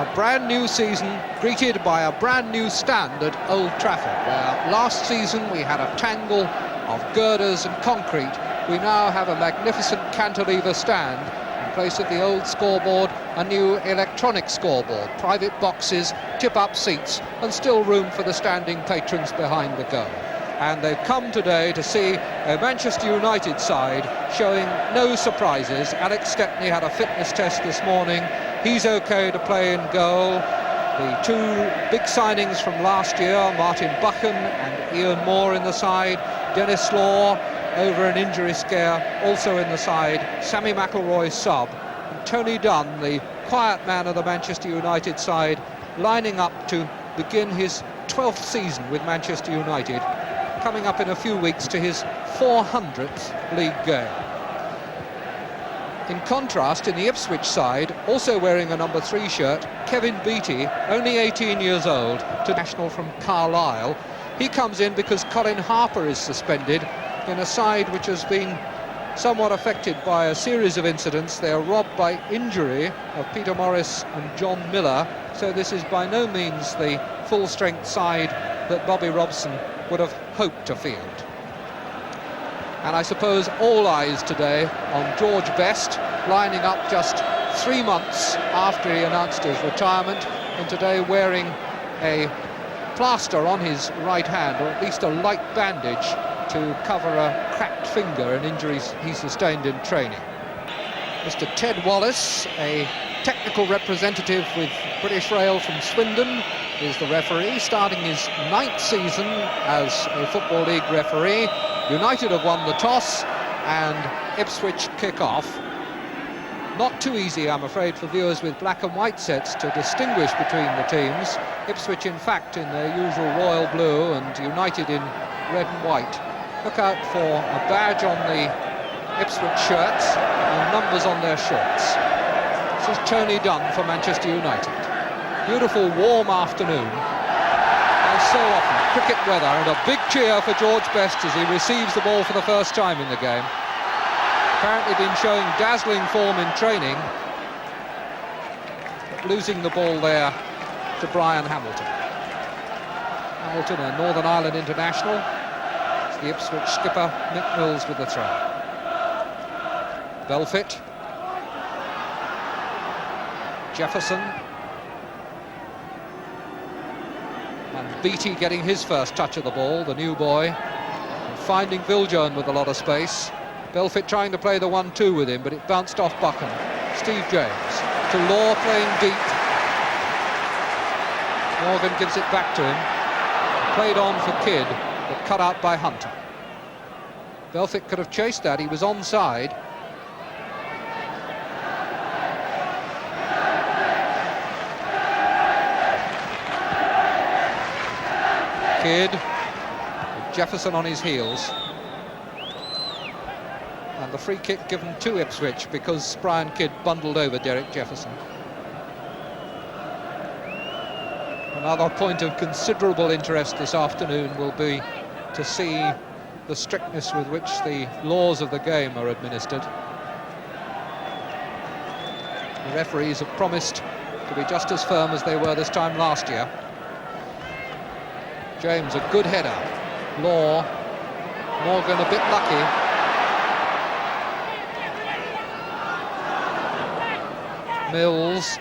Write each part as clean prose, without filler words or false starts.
A brand new season greeted by a brand new stand at Old Trafford, where last season we had a tangle of girders and concrete. We now have a magnificent cantilever stand. In place of the old scoreboard, a new electronic scoreboard, private boxes, tip-up seats, and still room for the standing patrons behind the goal. And they've come today to see a Manchester United side showing no surprises. Alex Stepney had a fitness test this morning. He's okay to play in goal. The two big signings from last year, Martin Buchan and Ian Moore in the side. Dennis Law, over an injury scare, also in the side. Sammy McIlroy sub. And Tony Dunn, the quiet man of the Manchester United side, lining up to begin his 12th season with Manchester United, coming up in a few weeks to his 400th league game. In contrast, in the Ipswich side, also wearing a number 3 shirt, Kevin Beattie, only 18 years old, international from Carlisle. He comes in because Colin Harper is suspended in a side which has been somewhat affected by a series of incidents. They are robbed by injury of Peter Morris and John Miller, so this is by no means the full-strength side that Bobby Robson would have hoped to field. And I suppose all eyes today on George Best, lining up just 3 months after he announced his retirement, and today wearing a plaster on his right hand, or at least a light bandage to cover a cracked finger, an injury he sustained in training. Mr. Ted Wallace, a technical representative with British Rail from Swindon, is the referee, starting his 9th season as a Football League referee. United have won the toss and Ipswich kick off. Not too easy, I'm afraid, for viewers with black and white sets to distinguish between the teams. Ipswich, in fact, in their usual royal blue, and United in red and white. Look out for a badge on the Ipswich shirts and numbers on their shorts. This is Tony Dunn for Manchester United. Beautiful warm afternoon, as so often, cricket weather, and a big cheer for George Best as he receives the ball for the first time in the game. Apparently been showing dazzling form in training, but losing the ball there to Brian Hamilton. Hamilton, a Northern Ireland international. It's the Ipswich skipper, Mick Mills, with the throw. Belfit. Jefferson. And Beattie getting his first touch of the ball, the new boy, and finding Viljoen with a lot of space. Belfit trying to play the 1-2 with him, but it bounced off Buchan. Steve James to Law, playing deep. Morgan gives it back to him. Played on for Kidd, but cut out by Hunter. Belfit could have chased that, he was onside. Kidd, with Jefferson on his heels. And the free kick given to Ipswich because Brian Kidd bundled over Derek Jefferson. Another point of considerable interest this afternoon will be to see the strictness with which the laws of the game are administered. The referees have promised to be just as firm as they were this time last year. James, a good header. Law, Morgan a bit lucky. Mills,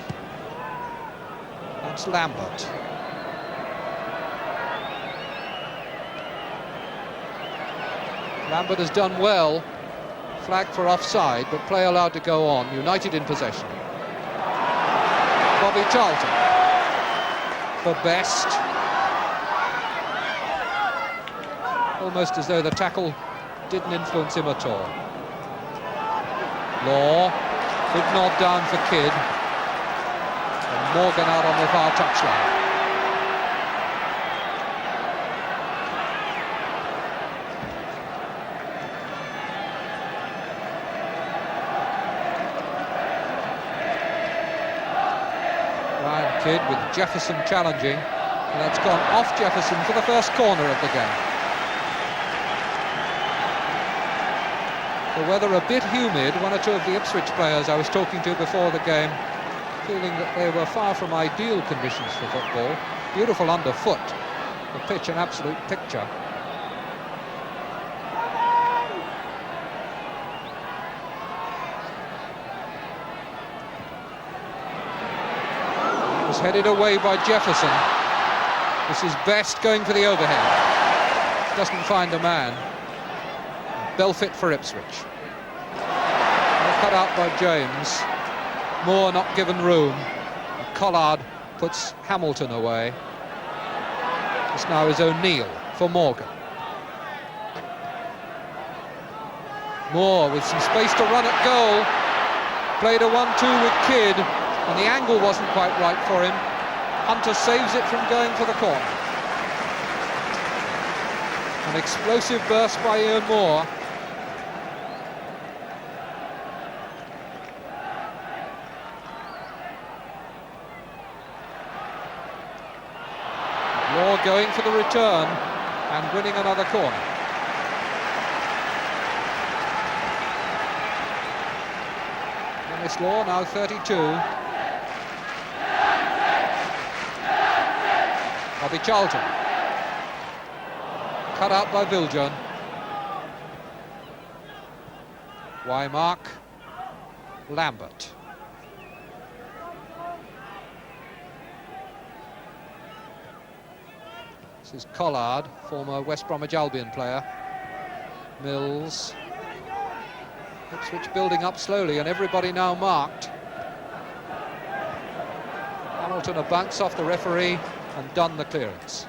that's Lambert. Lambert has done well, flag for offside, but play allowed to go on. United in possession. Bobby Charlton for Best. Almost as though the tackle didn't influence him at all. Law. Good nod down for Kidd. And Morgan out on the far touchline. Brian Kidd with Jefferson challenging. And that's gone off Jefferson for the first corner of the game. The weather a bit humid. One or two of the Ipswich players I was talking to before the game feeling that they were far from ideal conditions for football. Beautiful underfoot. The pitch an absolute picture. It was headed away by Jefferson. This is Best going for the overhead. Doesn't find a man. Belfit for Ipswich. Cut out by James. Moore not given room. Collard puts Hamilton away. This now is O'Neill for Morgan. Moore with some space to run at goal. Played a 1-2 with Kidd, and the angle wasn't quite right for him. Hunter saves it from going for the corner. An explosive burst by Ian Moore. Law going for the return and winning another corner. Dennis Law now 32. Bobby Charlton. Cut out by Viljoen. Wymark. Lambert. This is Collard, former West Bromwich Albion player. Mills. Ipswich building up slowly, and everybody now marked. Hamilton a bounce off the referee and done the clearance.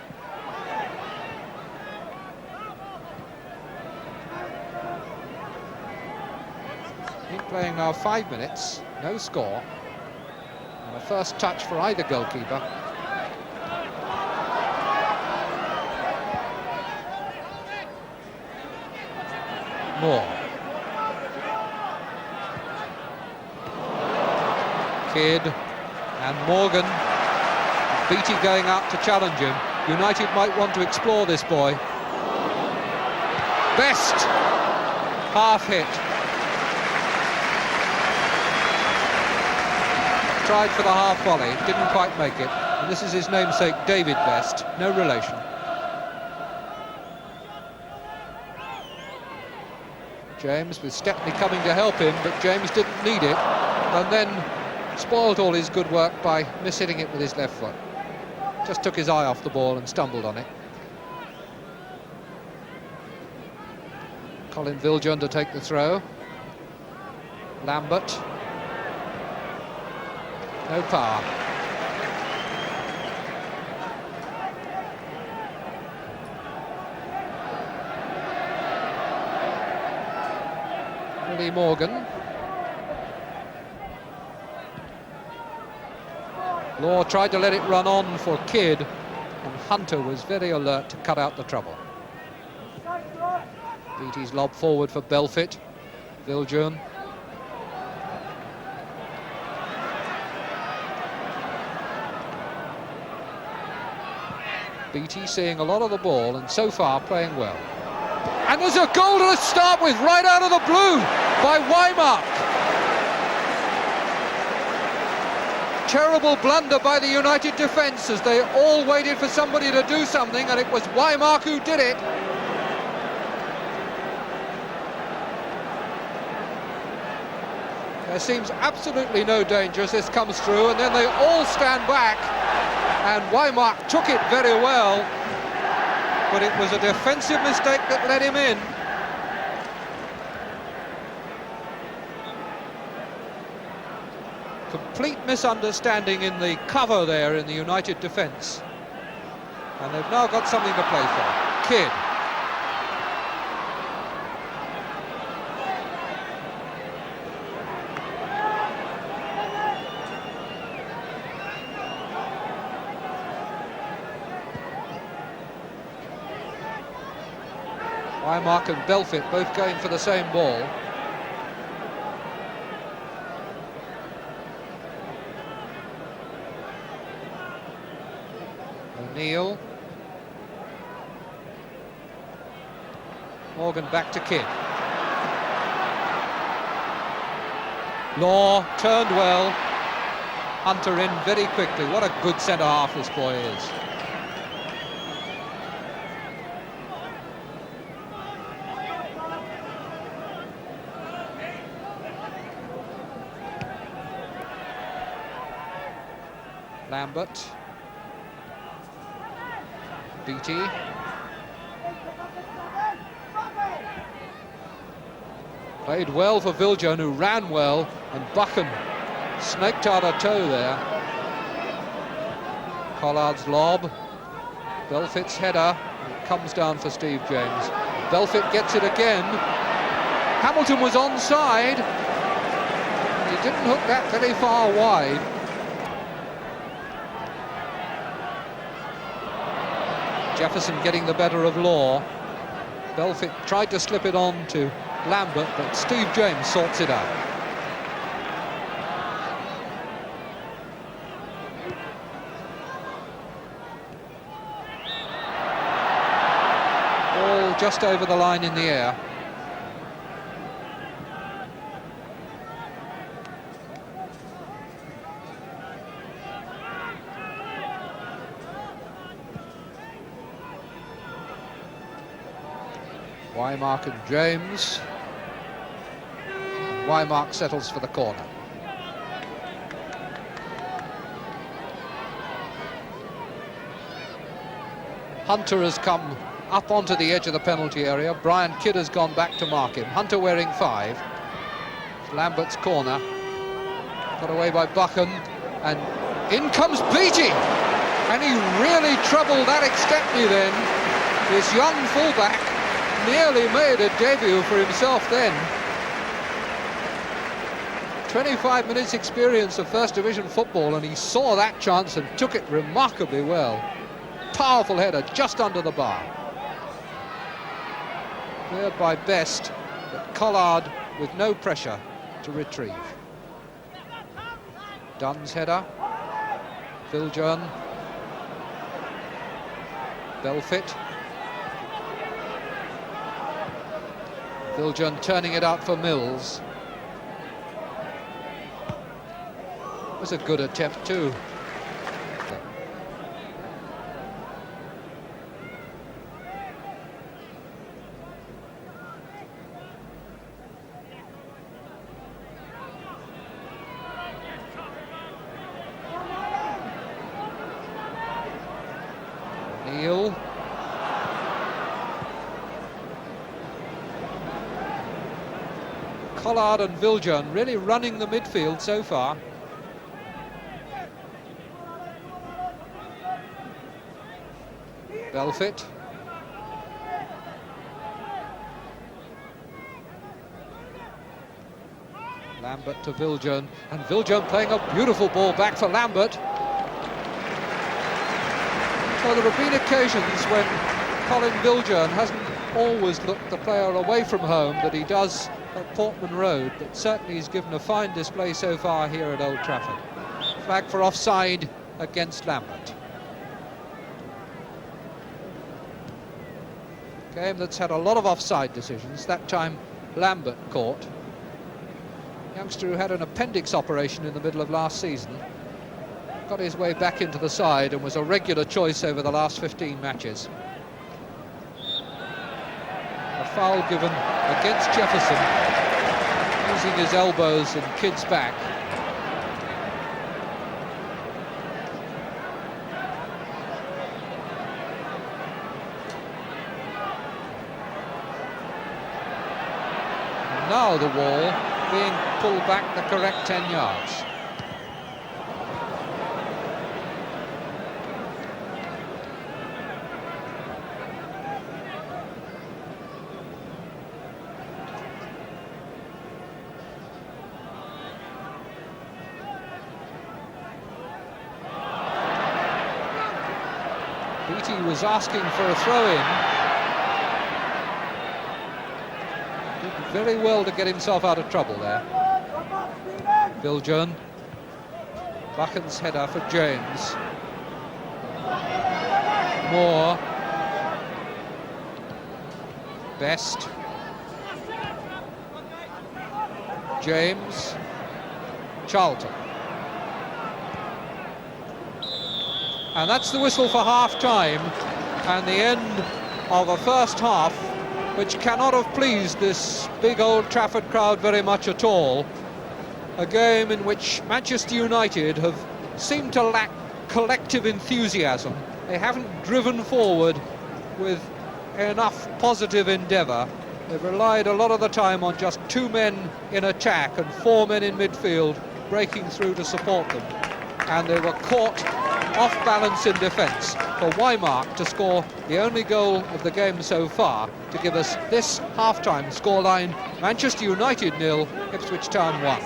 Been playing now 5 minutes, no score, and a first touch for either goalkeeper. Moore. Kidd and Morgan. Beattie going out to challenge him. United might want to explore this boy. Best. Half hit. Tried for the half volley, didn't quite make it. And this is his namesake, David Best, no relation. James with Stepney coming to help him, but James didn't need it, and then spoiled all his good work by mishitting it with his left foot. Just took his eye off the ball and stumbled on it. Colin Viljoen to take the throw. Lambert. No power. Willie Morgan. Law tried to let it run on for Kidd, and Hunter was very alert to cut out the trouble. Beattie's lob forward for Belfit. Viljoen. Beattie seeing a lot of the ball and so far playing well. And there's a goal to start with right out of the blue by Wymark. Terrible blunder by the United defence as they all waited for somebody to do something, and it was Wymark who did it. There seems absolutely no danger as this comes through, and then they all stand back, and Wymark took it very well, but it was a defensive mistake that let him in. Complete misunderstanding in the cover there in the United defence, and they've now got something to play for. Kidd. Wymark and Belfit both going for the same ball. O'Neill. Morgan back to Kidd. Law turned well. Hunter in very quickly. What a good centre-half this boy is. Lambert. Beattie. Played well for Viljoen, who ran well, and Buchan snaked out a toe there. Collard's lob. Belfit's header. It comes down for Steve James. Belfit gets it again. Hamilton was onside. He didn't hook that very far wide. Jefferson getting the better of Law. Belfit tried to slip it on to Lambert, but Steve James sorts it out. Ball just over the line in the air. Wymark and James. Wymark settles for the corner. Hunter has come up onto the edge of the penalty area. Brian Kidd has gone back to mark him. Hunter wearing 5. Lambert's corner. Got away by Buchan. And in comes Beattie. And he really troubled Alex Stepney then. This young fullback nearly made a debut for himself then. 25 minutes experience of First Division football, and he saw that chance and took it remarkably well. Powerful header just under the bar. Cleared by Best, but Collard with no pressure to retrieve. Dunn's header. Viljoen. Belfit. Viljoen turning it out for Mills. It was a good attempt too. Neil. Collard and Viljoen really running the midfield so far. Belfit. Lambert to Viljoen, and Viljoen playing a beautiful ball back for Lambert. So there have been occasions when Colin Viljoen hasn't always looked the player away from home that he does at Portman Road, but certainly he's given a fine display so far here at Old Trafford. Flag for offside against Lambert. Game that's had a lot of offside decisions. That time Lambert caught. Youngster who had an appendix operation in the middle of last season. Got his way back into the side and was a regular choice over the last 15 matches. A foul given against Jefferson, using his elbows and Kidd's back. And now the wall being pulled back the correct 10 yards. Beattie was asking for a throw-in. Did very well to get himself out of trouble there. Viljoen. Buchan's header for James. Moore. Best. James. Charlton. And that's the whistle for half-time and the end of a first half which cannot have pleased this big Old Trafford crowd very much at all. A game in which Manchester United have seemed to lack collective enthusiasm. They haven't driven forward with enough positive endeavour. They've relied a lot of the time on just 2 men in attack and 4 men in midfield breaking through to support them. And they were caught off balance in defence for Waymark to score the only goal of the game so far to give us this half-time scoreline: Manchester United 0, Ipswich Town 1.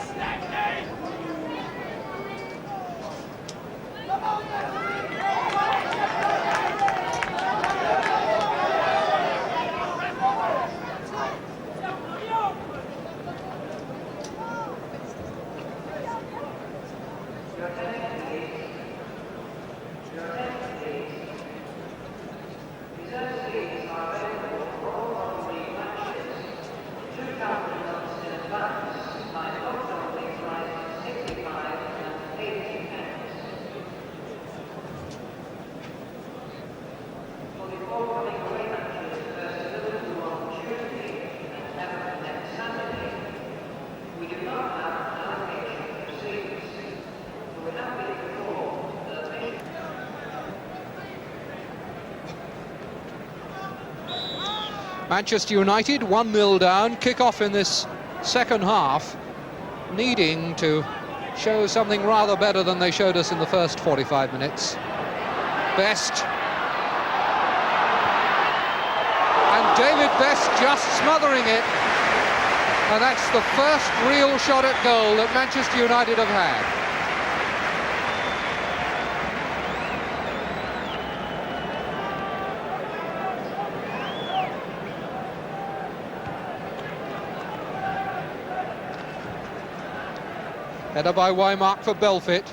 Manchester United 1-0 down, kick-off in this second half, needing to show something rather better than they showed us in the first 45 minutes. Best. And David Best just smothering it. And that's the first real shot at goal that Manchester United have had. Header by Waymark for Belfit.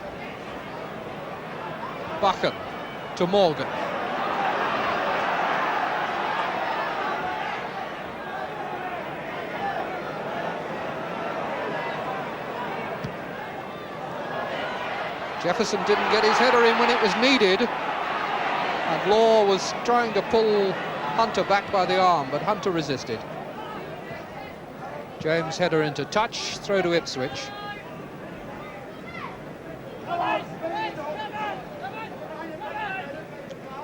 Buchan to Morgan. Jefferson didn't get his header in when it was needed. And Law was trying to pull Hunter back by the arm, but Hunter resisted. James header into touch, throw to Ipswich.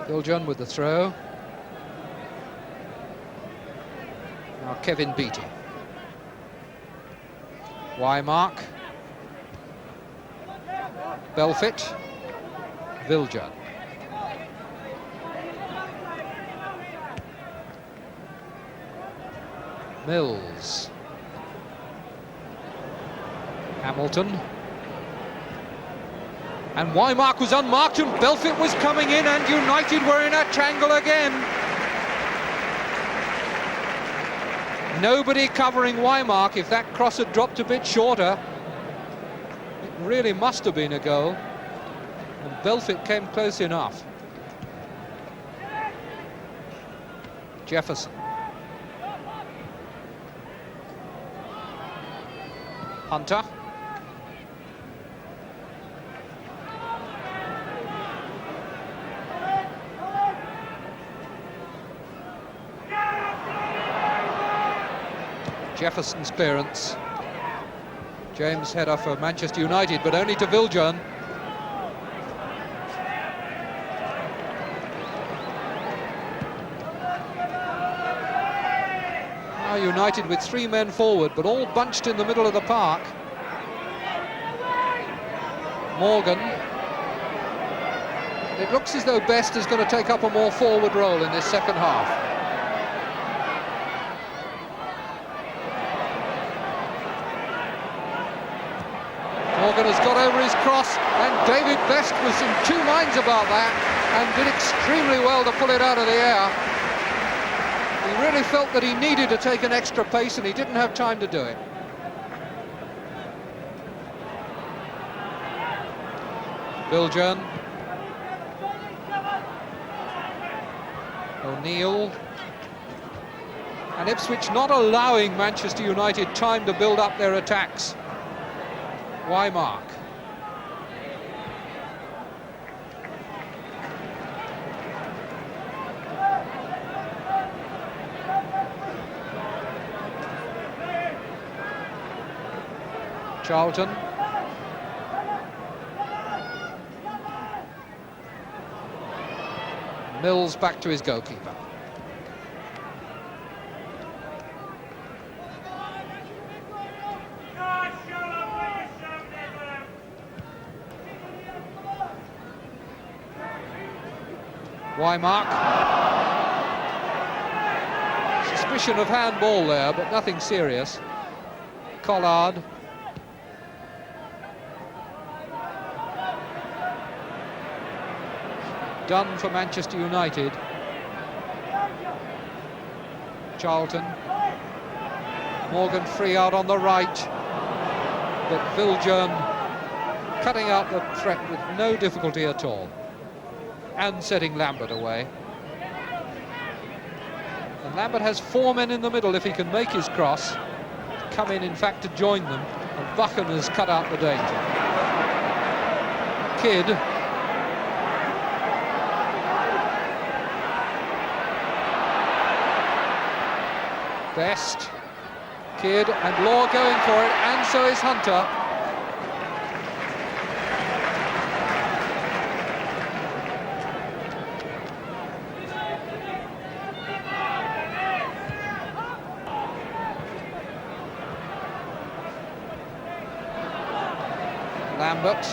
Biljon with the throw. Now Kevin Beattie. Waymark. Belfit. Biljon. Mills. Hamilton. And Waymark was unmarked and Belfit was coming in and United were in a tangle again. Nobody covering Waymark. If that cross had dropped a bit shorter, it really must have been a goal. And Belfit came close enough. Jefferson. Hunter. Jefferson's clearance. James header for Manchester United, but only to Biljon. Now United with 3 men forward, but all bunched in the middle of the park. Morgan. It looks as though Best is going to take up a more forward role in this second half. Morgan has got over his cross, and David Best was in 2 minds about that and did extremely well to pull it out of the air. He really felt that he needed to take an extra pace and he didn't have time to do it. Biljon. O'Neill. And Ipswich not allowing Manchester United time to build up their attacks. Waymark. Charlton. Mills back to his goalkeeper. Wymark. Suspicion of handball there, but nothing serious. Collard. Done for Manchester United. Charlton. Morgan free out on the right, but Viljoen cutting out the threat with no difficulty at all, and setting Lambert away. And Lambert has 4 men in the middle if he can make his cross. Come in fact, to join them, and Buchan has cut out the danger. Kidd. Best. Kidd and Law going for it, and so is Hunter. Lambert.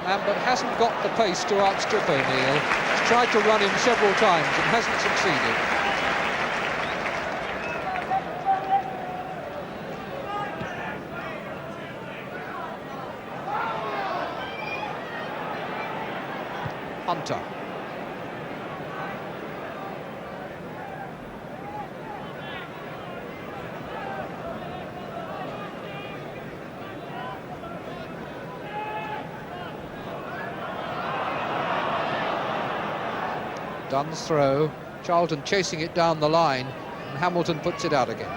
Lambert hasn't got the pace to outstrip O'Neill. He's tried to run him several times and hasn't succeeded. Hunter. Dunn's throw, Charlton chasing it down the line, and Hamilton puts it out again.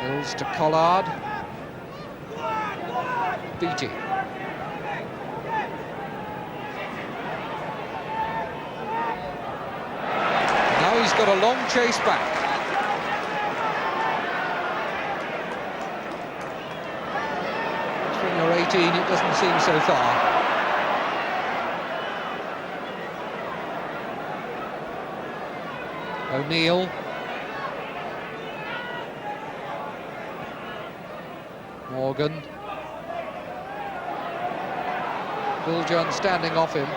Mills to Collard. Beattie. He's got a long chase back. Between your 18, it doesn't seem so far. O'Neill. Morgan. Viljoen standing off him.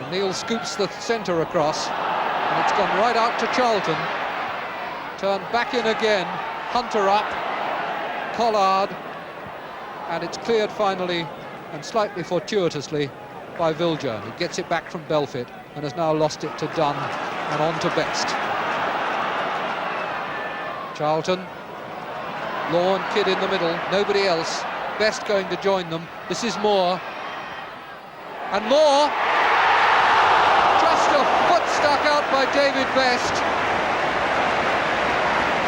O'Neill scoops the centre across, and it's gone right out to Charlton. Turned back in again, Hunter up, Collard, and it's cleared finally, and slightly fortuitously, by Viljoen, who gets it back from Belfit, and has now lost it to Dunn, and on to Best. Charlton, Law and Kidd in the middle, nobody else, Best going to join them. This is Moore, and Moore, stuck out by David Best.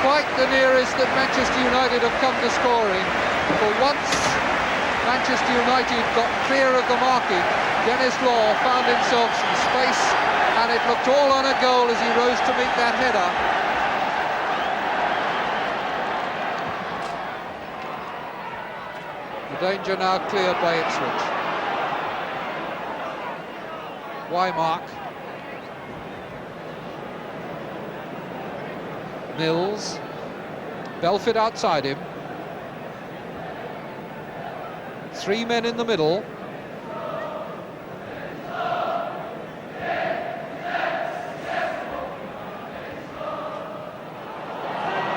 Quite the nearest that Manchester United have come to scoring. For once, Manchester United got clear of the marking. Dennis Law found himself some space, and it looked all on a goal as he rose to meet that header. The danger now cleared by Ipswich. Wymark. Mills, Belfit outside him, 3 men in the middle.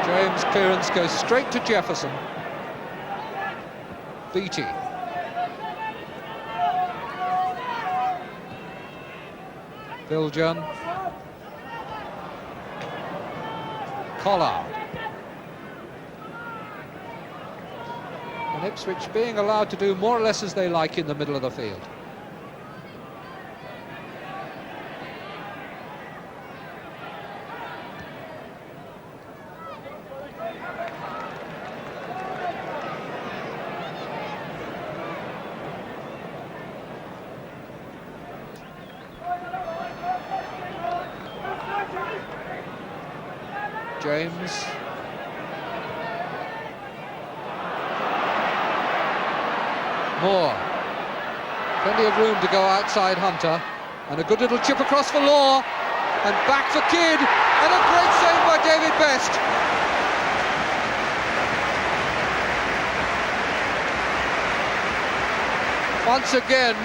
James' clearance goes straight to Jefferson. Beattie. Viljoen. Collard. And Ipswich being allowed to do more or less as they like in the middle of the field. James. Moore. Plenty of room to go outside Hunter. And a good little chip across for Law. And back for Kidd. And a great save by David Best. Once again,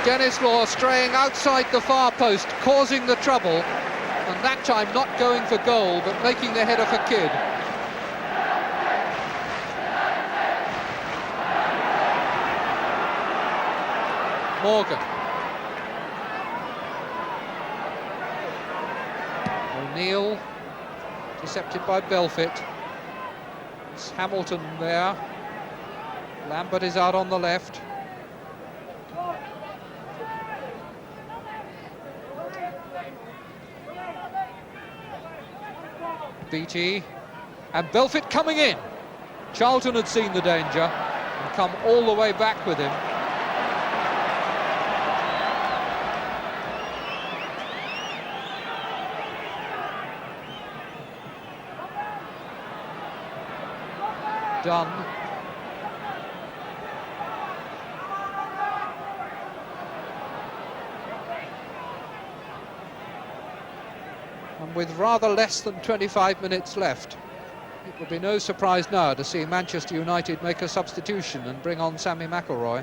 Dennis Law straying outside the far post, causing the trouble. And that time not going for goal, but making the header for Kidd. Morgan. O'Neill, intercepted by Belfit. It's Hamilton there. Lambert is out on the left. Beattie, and Belfit coming in. Charlton had seen the danger and come all the way back with him. Dunn. And with rather less than 25 minutes left, it would be no surprise now to see Manchester United make a substitution and bring on Sammy McIlroy.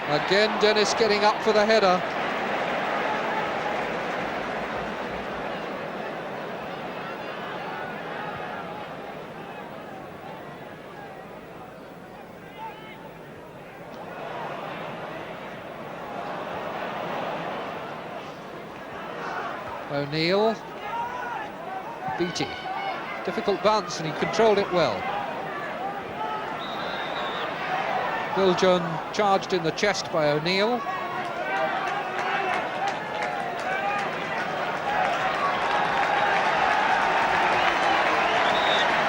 Again, Dennis getting up for the header. O'Neill, Beattie, difficult bounce and he controlled it well. Biljon charged in the chest by O'Neill.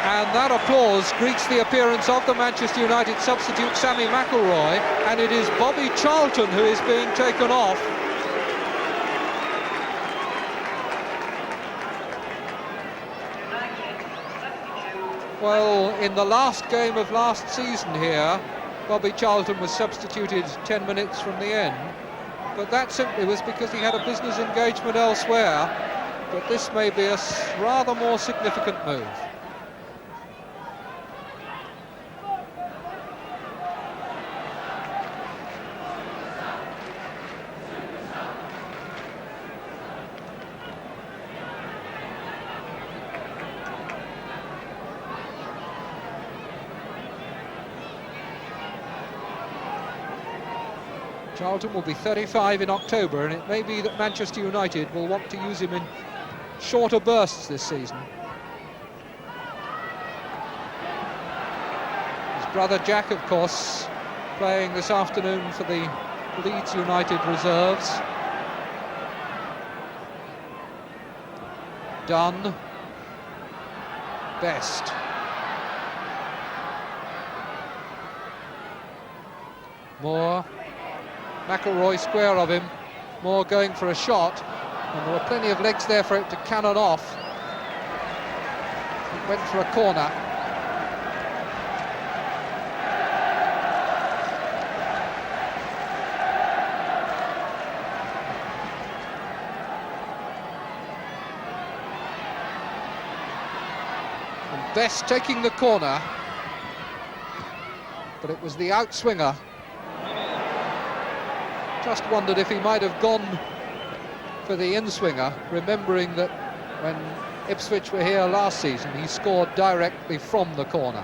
And that applause greets the appearance of the Manchester United substitute Sammy McIlroy, and it is Bobby Charlton who is being taken off. Well, in the last game of last season here, Bobby Charlton was substituted 10 minutes from the end, but that simply was because he had a business engagement elsewhere. But this may be a rather more significant move. Charlton will be 35 in October, and it may be that Manchester United will want to use him in shorter bursts this season. His brother Jack, of course, playing this afternoon for the Leeds United reserves. Dunn. Best. Moore. McIlroy square of him, Moore going for a shot, and there were plenty of legs there for it to cannon off. It went for a corner. And Best taking the corner, but it was the outswinger. Just wondered if he might have gone for the in-swinger, remembering that when Ipswich were here last season, he scored directly from the corner.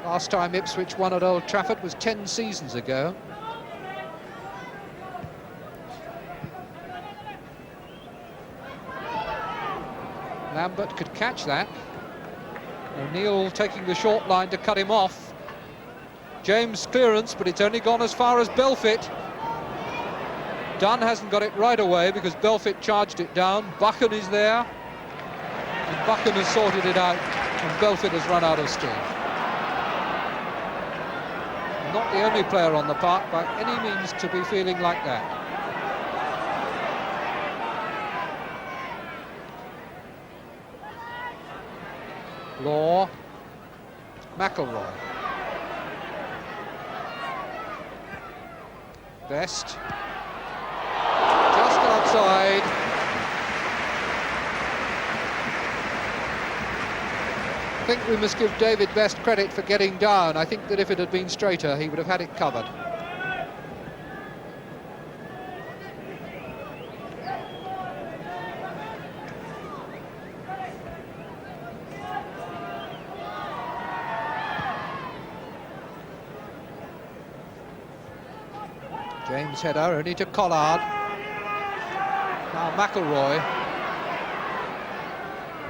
Last time Ipswich won at Old Trafford was 10 seasons ago. Lambert could catch that. O'Neill taking the short line to cut him off. James clearance, but it's only gone as far as Belfit. Dunn hasn't got it right away because Belfit charged it down. Buchan is there. And Buchan has sorted it out, and Belfit has run out of steam. Not the only player on the park by any means to be feeling like that. Law, McIlroy, Best, just outside. I think we must give David Best credit for getting down. I think that if it had been straighter, he would have had it covered. James header, only to Collard. Now McIlroy.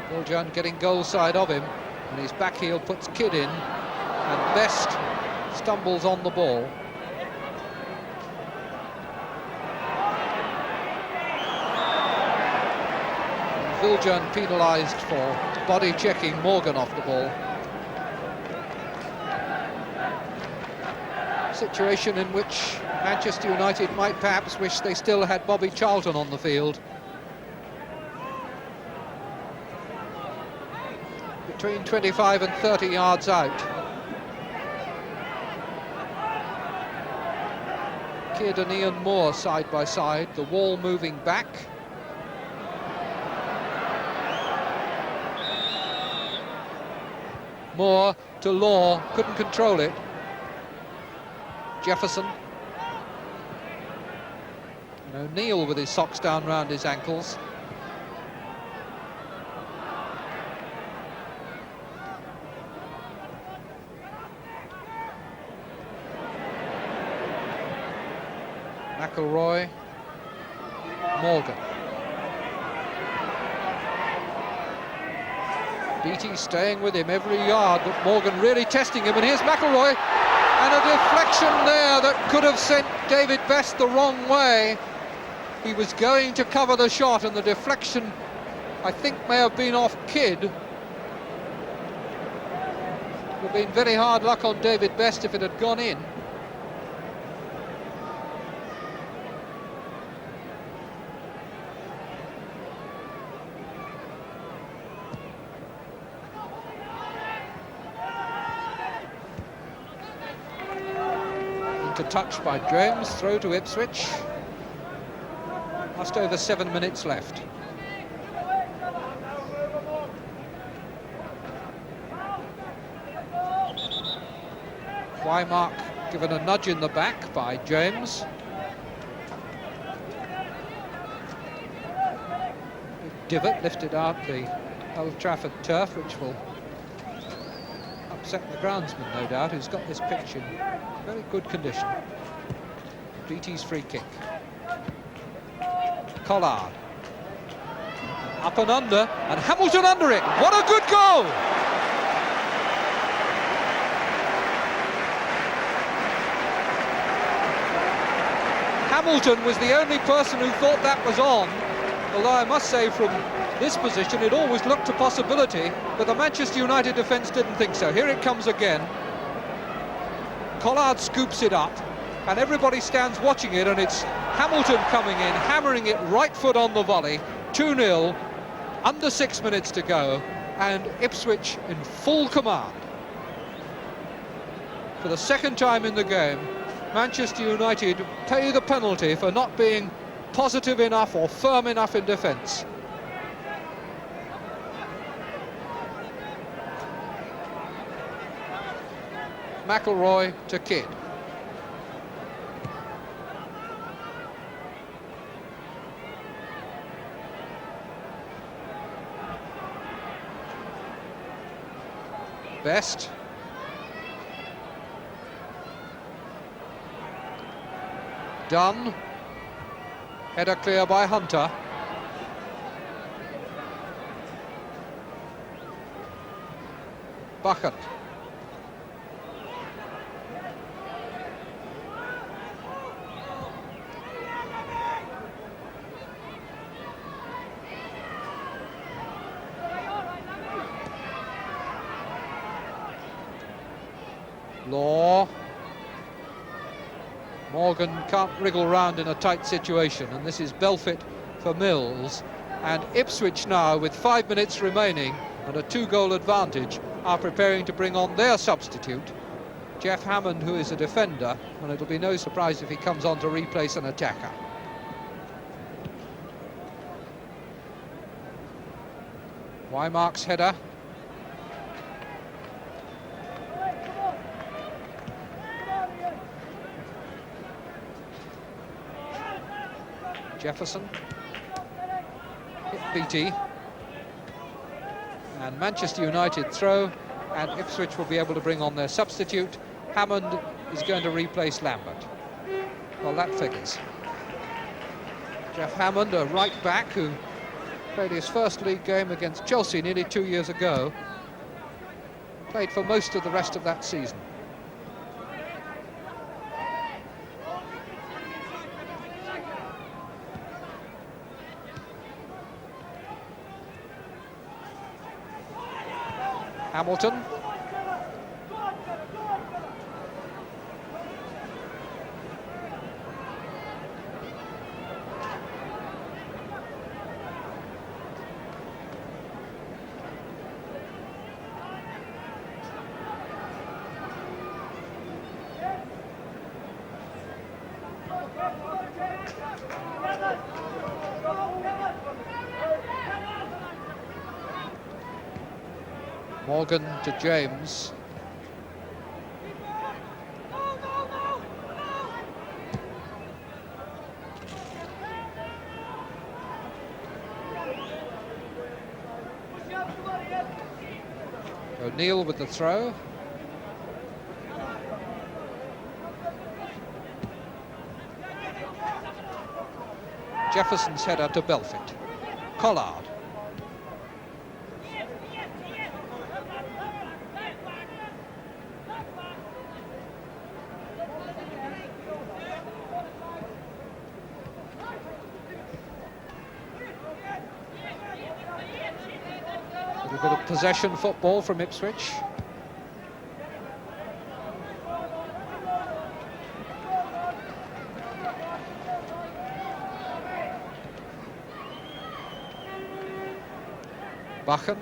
Viljoen getting goal side of him, and his back heel puts Kidd in, and Best stumbles on the ball. Viljoen penalised for body checking Morgan off the ball. Situation in which Manchester United might perhaps wish they still had Bobby Charlton on the field. Between 25 and 30 yards out. Kidd and Ian Moore side by side, the wall moving back. Moore to Law, couldn't control it. Jefferson. And O'Neill with his socks down round his ankles. McIlroy, Morgan. Beattie staying with him every yard, but Morgan really testing him, and here's McIlroy, and a deflection there that could have sent David Best the wrong way. He was going to cover the shot, and the deflection, I think, may have been off Kidd. It would have been very hard luck on David Best if it had gone in. Touch by James, throw to Ipswich. Just over 7 minutes left. Weimark given a nudge in the back by James. Divot lifted out the Old Trafford turf, which will upset the groundsman, no doubt, who's got this pitch in very good condition. Beattie's free kick. Collard. Up and under, and Hamilton under it. What a good goal! Hamilton was the only person who thought that was on, although I must say from this position it always looked a possibility, but the Manchester United defence didn't think so. Here it comes again. Collard scoops it up, and everybody stands watching it, and it's Hamilton coming in, hammering it right foot on the volley. 2-0, under 6 minutes to go, and Ipswich in full command. For the second time in the game, Manchester United pay the penalty for not being positive enough or firm enough in defence. McIlroy to Kidd. Best. Dunn. Header clear by Hunter. Buchan. Law, Morgan can't wriggle round in a tight situation, and this is Belfit for Mills. And Ipswich now, with 5 minutes remaining and a 2-goal advantage, are preparing to bring on their substitute, Jeff Hammond, who is a defender, and it'll be no surprise if he comes on to replace an attacker. Wymark's header. Jefferson. Hit Beattie. And Manchester United throw, and Ipswich will be able to bring on their substitute. Hammond is going to replace Lambert. Well, that figures. Jeff Hammond, a right back who played his first league game against Chelsea nearly 2 years ago. Played for most of the rest of that season. Hamilton. Morgan to James. O'Neill with the throw. Jefferson's header to Belfit. Collard. A bit of possession football from Ipswich. Buchan.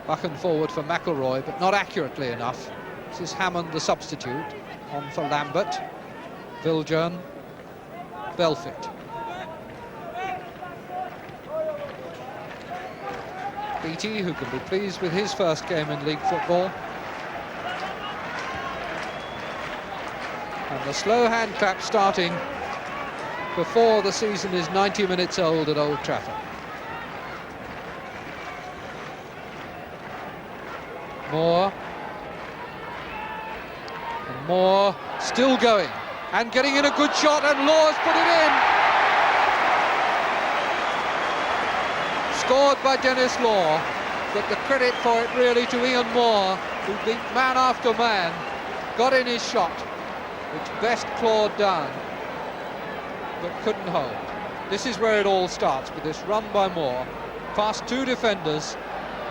Buchan forward for McElroy, but not accurately enough. This is Hammond, the substitute. On for Lambert, Viljoen, Belfit. Beattie, who can be pleased with his first game in league football. And the slow hand clap starting before the season is 90 minutes old at Old Trafford. Moore. Moore still going and getting in a good shot, and Law's put it in. Scored by Dennis Law, but the credit for it really to Ian Moore, who beat man after man, got in his shot, which Best clawed down, but couldn't hold. This is where it all starts, with this run by Moore, past two defenders,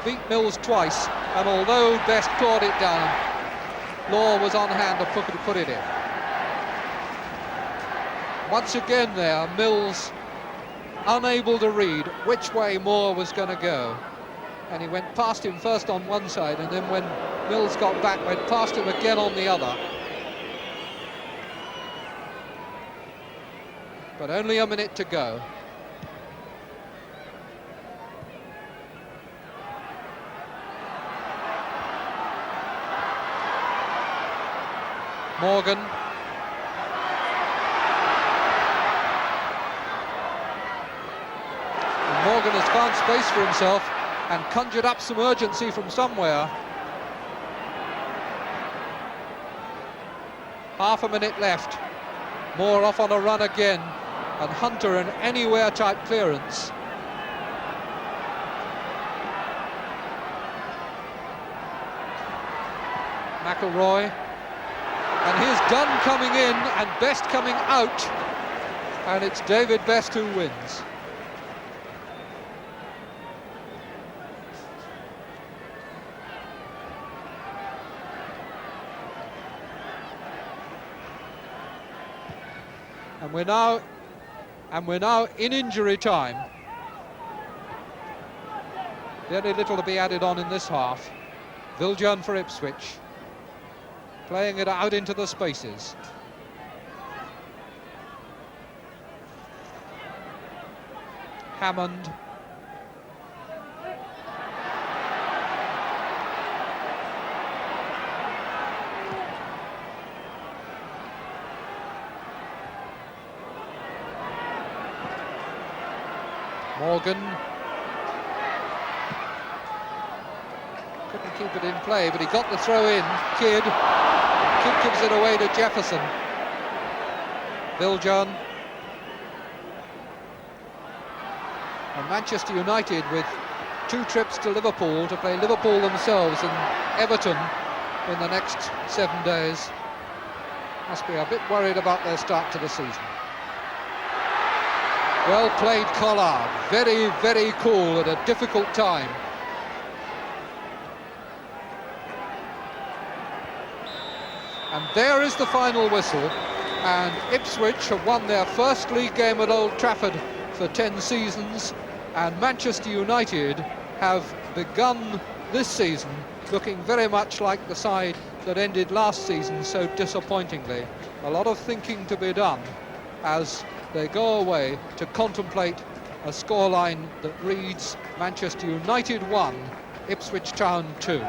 beat Mills twice, and although Best clawed it down, Law was on hand to put it in. Once again there, Mills unable to read which way Moore was going to go. And he went past him first on one side, and then when Mills got back, went past him again on the other. But only a minute to go. Morgan. And Morgan has found space for himself and conjured up some urgency from somewhere. Half a minute left. Moore off on a run again, and Hunter an anywhere type clearance. McElroy. And here's Dunn coming in and Best coming out, and it's David Best who wins. And we're now in injury time. Very little to be added on in this half. Viljoen for Ipswich, playing it out into the spaces. Hammond. Morgan. Couldn't keep it in play, but he got the throw in. Kidd gives it away to Jefferson. Viljoen. And Manchester United with 2 trips to Liverpool to play Liverpool themselves and Everton in the next 7 days. Must be a bit worried about their start to the season. Well played, Collard. Very, very cool at a difficult time. And there is the final whistle. And Ipswich have won their first league game at Old Trafford for 10 seasons, and Manchester United have begun this season looking very much like the side that ended last season so disappointingly. A lot of thinking to be done as they go away to contemplate a scoreline that reads Manchester United 1, Ipswich Town 2.